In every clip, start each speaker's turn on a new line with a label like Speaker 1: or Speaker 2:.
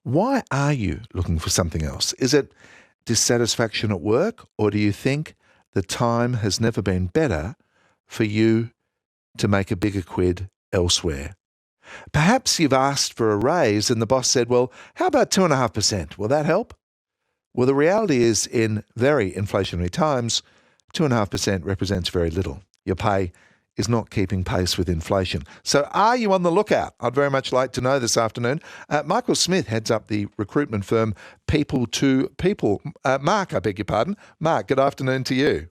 Speaker 1: Why are you looking for something else? Is it dissatisfaction at work, or do you think the time has never been better for you to make a bigger quid elsewhere? Perhaps you've asked for a raise and the boss said, well, how about 2.5%? Will that help? Well, the reality is in very inflationary times, 2.5% represents very little. Your pay is not keeping pace with inflation. So are you on the lookout? I'd very much like to know this afternoon. Michael Smith heads up the recruitment firm people2people. Mark, I beg your pardon. Mark, good afternoon to you.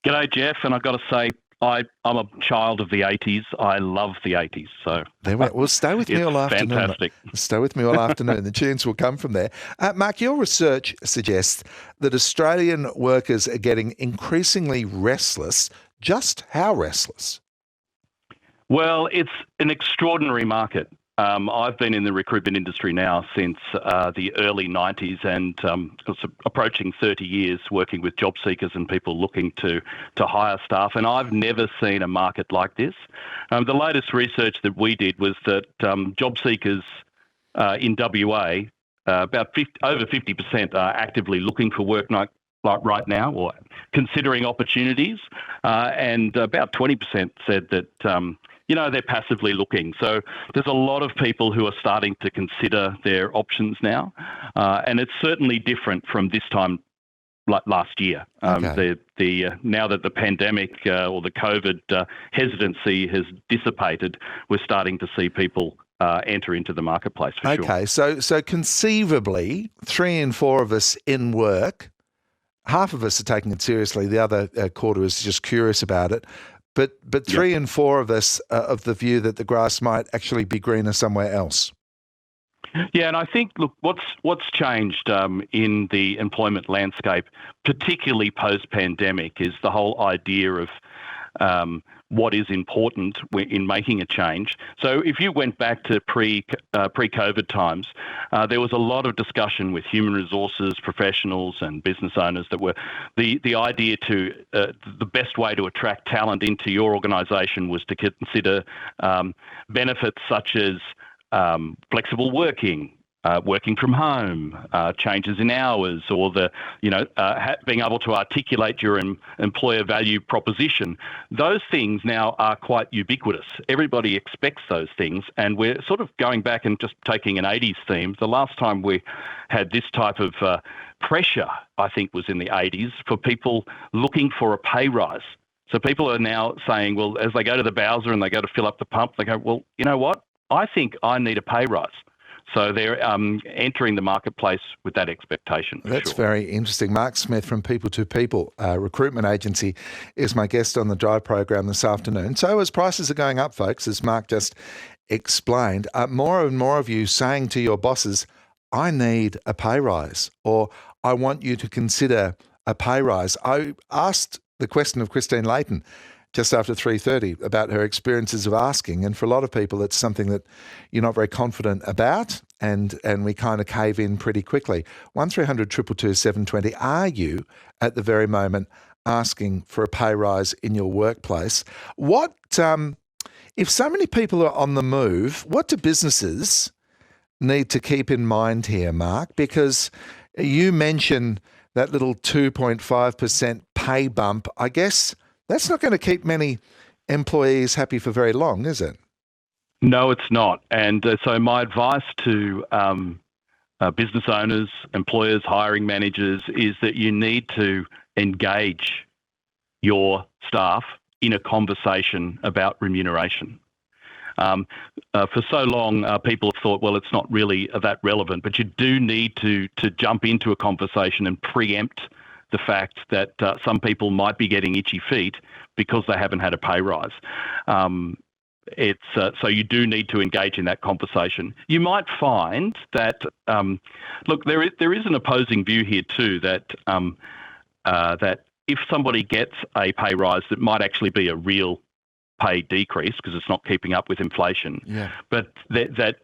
Speaker 2: G'day, Geoff, and I've got to say, I'm a child of the 80s. I love the 80s. So
Speaker 1: well, stay with me all afternoon.
Speaker 2: Fantastic.
Speaker 1: Stay with me all afternoon. The tunes will come from there. Mark, your research suggests that Australian workers are getting increasingly restless. Just how restless?
Speaker 2: Well, it's an extraordinary market. I've been in the recruitment industry now since the early 90s and it's approaching 30 years working with job seekers and people looking to hire staff. And I've never seen a market like this. The latest research that we did was that job seekers in WA, over 50% are actively looking for work like right now or considering opportunities. And about 20% said that they're passively looking. So there's a lot of people who are starting to consider their options now. And it's certainly different from this time like last year.
Speaker 1: Okay.
Speaker 2: Now that the pandemic or the COVID hesitancy has dissipated, we're starting to see people enter into the marketplace for sure.
Speaker 1: Okay, so conceivably, 3 in 4 of us in work, half of us are taking it seriously, the other quarter is just curious about it. But 3 in 4 of us are of the view that the grass might actually be greener somewhere else.
Speaker 2: Yeah, and I think, look, what's changed in the employment landscape, particularly post-pandemic, is the whole idea of what is important in making a change. So if you went back to pre-COVID times, there was a lot of discussion with human resources professionals and business owners that were the idea to the best way to attract talent into your organisation was to consider benefits such as flexible working, working from home, changes in hours, or being able to articulate your employer value proposition. Those things now are quite ubiquitous. Everybody expects those things, and we're sort of going back and just taking an 80s theme. The last time we had this type of pressure, I think, was in the 80s for people looking for a pay rise. So people are now saying, well, as they go to the Bowser and they go to fill up the pump, they go, well, you know what? I think I need a pay rise. So they're entering the marketplace with that expectation.
Speaker 1: That's very interesting. Mark Smith from people2people recruitment agency is my guest on the Drive program this afternoon. So as prices are going up, folks, as Mark just explained, more and more of you saying to your bosses, I need a pay rise, or I want you to consider a pay rise. I asked the question of Christine Layton just after 3:30 about her experiences of asking. And for a lot of people, it's something that you're not very confident about, and we kind of cave in pretty quickly. 1300 222 720. Are you at the very moment asking for a pay rise in your workplace? What, if so many people are on the move, what do businesses need to keep in mind here, Mark? Because you mentioned that little 2.5% pay bump. I guess that's not going to keep many employees happy for very long, is it?
Speaker 2: No, it's not. And so my advice to business owners, employers, hiring managers is that you need to engage your staff in a conversation about remuneration. For so long, people have thought, well, it's not really that relevant, but you do need to jump into a conversation and preempt the fact that some people might be getting itchy feet because they haven't had a pay rise. So you do need to engage in that conversation. You might find that, look, there is an opposing view here too, that if somebody gets a pay rise, that might actually be a real pay decrease because it's not keeping up with inflation.
Speaker 1: Yeah.
Speaker 2: But that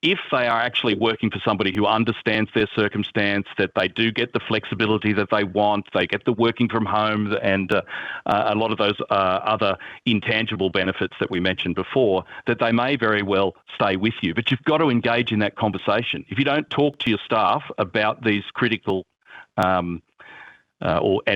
Speaker 2: if they are actually working for somebody who understands their circumstance, that they do get the flexibility that they want, they get the working from home and a lot of those other intangible benefits that we mentioned before, that they may very well stay with you. But you've got to engage in that conversation. If you don't talk to your staff about these critical and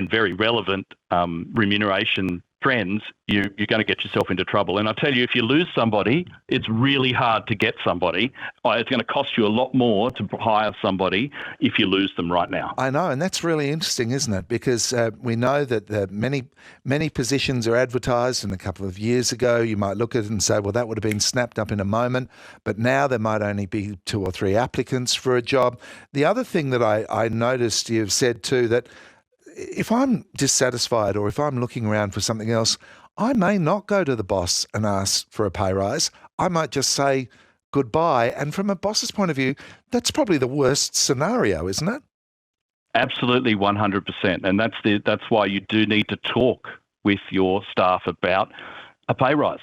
Speaker 2: very relevant remuneration trends, you're going to get yourself into trouble. And I tell you, if you lose somebody, it's really hard to get somebody. It's going to cost you a lot more to hire somebody if you lose them right now.
Speaker 1: I know, and that's really interesting, isn't it? Because we know that many positions are advertised, and a couple of years ago you might look at it and say, well, that would have been snapped up in a moment, but now there might only be 2 or 3 applicants for a job. The other thing that I noticed you've said too, that if I'm dissatisfied or if I'm looking around for something else, I may not go to the boss and ask for a pay rise. I might just say goodbye. And from a boss's point of view, that's probably the worst scenario, isn't it?
Speaker 2: Absolutely, 100%. And that's why you do need to talk with your staff about a pay rise.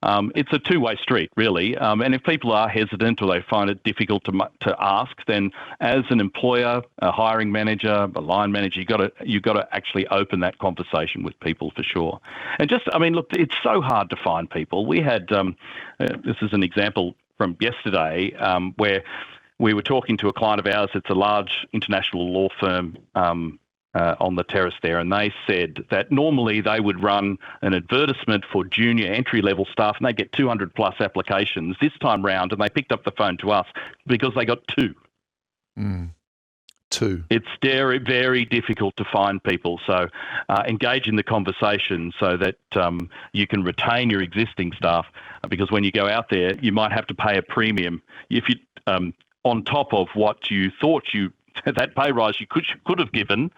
Speaker 2: It's a two-way street, really. And if people are hesitant or they find it difficult to ask, then as an employer, a hiring manager, a line manager, you've got to actually open that conversation with people for sure. And look, it's so hard to find people. We had this is an example from yesterday where we were talking to a client of ours. It's a large international law firm on the terrace there, and they said that normally they would run an advertisement for junior entry-level staff and they get 200 plus applications this time round, and they picked up the phone to us because they got 2.
Speaker 1: 2.
Speaker 2: It's very, very difficult to find people, so engage in the conversation so that you can retain your existing staff, because when you go out there you might have to pay a premium if you on top of what you thought that pay rise you could have given,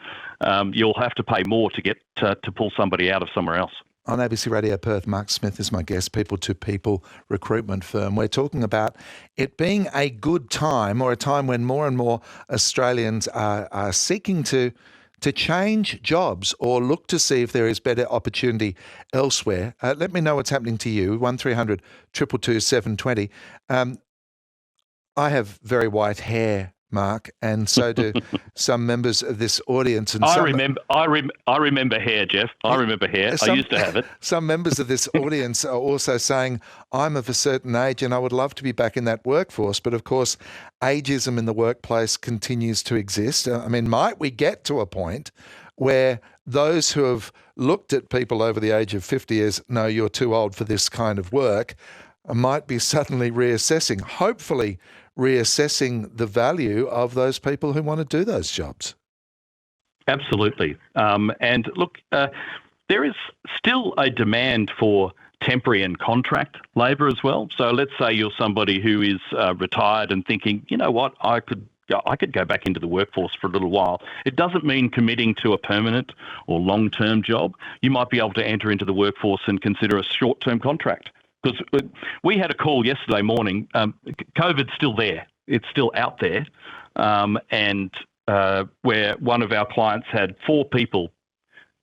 Speaker 2: you'll have to pay more to get to pull somebody out of somewhere else.
Speaker 1: On ABC Radio Perth, Mark Smith is my guest, people2people recruitment firm. We're talking about it being a good time, or a time when more and more Australians are seeking to change jobs or look to see if there is better opportunity elsewhere. Let me know what's happening to you, 1300 222 720. I have very white hair, Mark, and so do some members of this audience. And
Speaker 2: I remember hair, Geoff. I remember hair. I used to have it.
Speaker 1: Some members of this audience are also saying, I'm of a certain age and I would love to be back in that workforce. But of course, ageism in the workplace continues to exist. Might we get to a point where those who have looked at people over the age of 50 as, no, you're too old for this kind of work, might be suddenly reassessing, hopefully reassessing the value of those people who want to do those jobs?
Speaker 2: Absolutely. And look, there is still a demand for temporary and contract labour as well. So let's say you're somebody who is retired and thinking, you know what, I could go back into the workforce for a little while. It doesn't mean committing to a permanent or long-term job. You might be able to enter into the workforce and consider a short-term contract. Because we had a call yesterday morning. COVID's still there. It's still out there. Where one of our clients had 4 people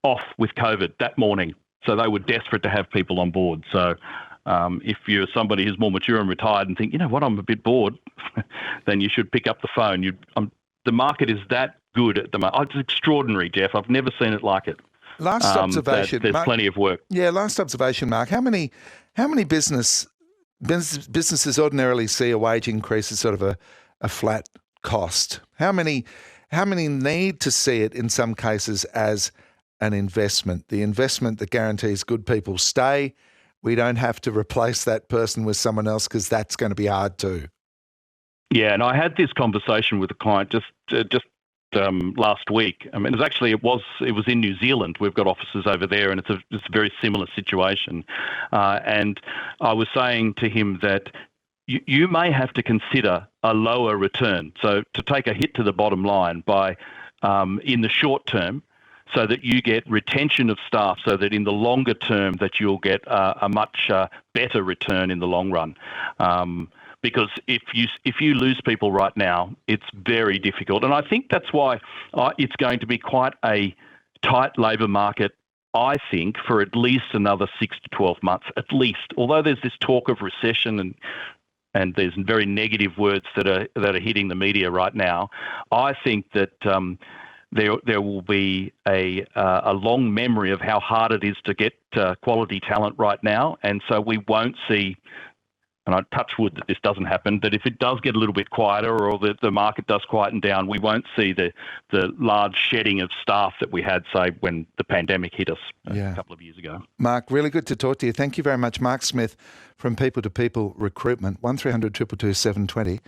Speaker 2: off with COVID that morning. So they were desperate to have people on board. So if you're somebody who's more mature and retired and think, you know what, I'm a bit bored, then you should pick up the phone. The market is that good at the moment. It's extraordinary, Geoff. I've never seen it like it.
Speaker 1: Last observation.
Speaker 2: There's
Speaker 1: Mark,
Speaker 2: plenty of work.
Speaker 1: Yeah, last observation, Mark. How many businesses ordinarily see a wage increase as sort of a flat cost? How many need to see it in some cases as an investment? The investment that guarantees good people stay. We don't have to replace that person with someone else because that's going to be hard too. Yeah,
Speaker 2: and I had this conversation with a client just last week. It was in New Zealand. We've got offices over there, and it's a very similar situation. And I was saying to him that you may have to consider a lower return, so to take a hit to the bottom line by in the short term, so that you get retention of staff, so that in the longer term that you'll get a much better return in the long run. Because if you lose people right now, it's very difficult. And I think that's why it's going to be quite a tight labour market, I think, for at least another 6 to 12 months, at least. Although there's this talk of recession and and there's very negative words that are hitting the media right now. I think that there will be a long memory of how hard it is to get quality talent right now, and so we won't see. And I touch wood that this doesn't happen, that if it does get a little bit quieter or the market does quieten down, we won't see the large shedding of staff that we had, say, when the pandemic hit us a couple of years ago.
Speaker 1: Mark, really good to talk to you. Thank you very much. Mark Smith from People to People Recruitment, 1300 222 720.